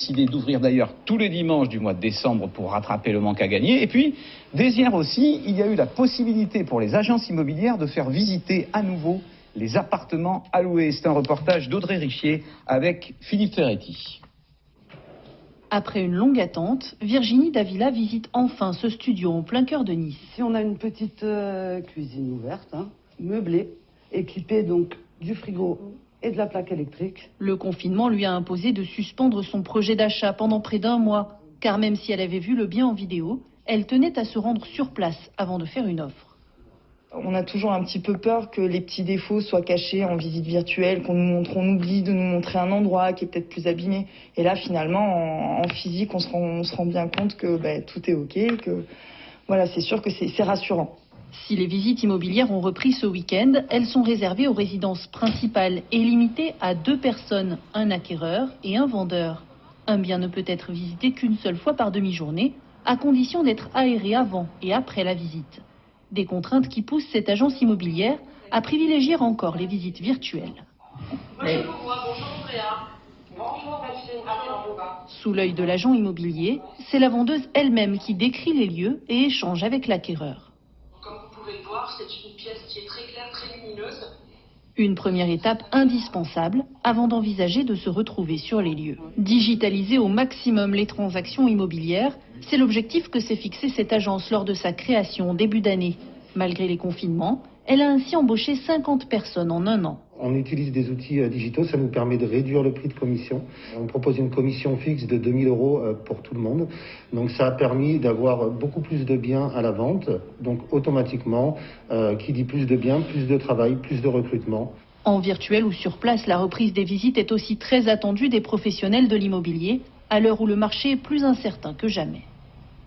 décidé d'ouvrir d'ailleurs tous les dimanches du mois de décembre pour rattraper le manque à gagner. Et puis, dès hier aussi, il y a eu la possibilité pour les agences immobilières de faire visiter à nouveau les appartements à louer. C'est un reportage d'Audrey Richier avec Philippe Ferretti. Après une longue attente, Virginie Davila visite enfin ce studio en plein cœur de Nice. Ici, on a une petite cuisine ouverte, meublée, équipée donc du frigo et de la plaque électrique. Le confinement lui a imposé de suspendre son projet d'achat pendant près d'1 mois, car même si elle avait vu le bien en vidéo, elle tenait à se rendre sur place avant de faire une offre. On a toujours un petit peu peur que les petits défauts soient cachés en visite virtuelle, qu'on nous montre, on oublie de nous montrer un endroit qui est peut-être plus abîmé. Et là, finalement, en physique, on se rend bien compte que tout est OK, que voilà, c'est sûr que c'est rassurant. Si les visites immobilières ont repris ce week-end, elles sont réservées aux résidences principales et limitées à 2 personnes, un acquéreur et un vendeur. Un bien ne peut être visité qu'une seule fois par demi-journée, à condition d'être aéré avant et après la visite. Des contraintes qui poussent cette agence immobilière à privilégier encore les visites virtuelles. Sous l'œil de l'agent immobilier, c'est la vendeuse elle-même qui décrit les lieux et échange avec l'acquéreur. Comme vous pouvez le voir, c'est une pièce qui est très claire, très lumineuse. Une première étape indispensable avant d'envisager de se retrouver sur les lieux. Digitaliser au maximum les transactions immobilières, c'est l'objectif que s'est fixé cette agence lors de sa création début d'année. Malgré les confinements, elle a ainsi embauché 50 personnes en 1 an. On utilise des outils digitaux, ça nous permet de réduire le prix de commission. On propose une commission fixe de 2 000 € pour tout le monde. Donc ça a permis d'avoir beaucoup plus de biens à la vente. Donc automatiquement, qui dit plus de biens, plus de travail, plus de recrutement. En virtuel ou sur place, la reprise des visites est aussi très attendue des professionnels de l'immobilier, à l'heure où le marché est plus incertain que jamais.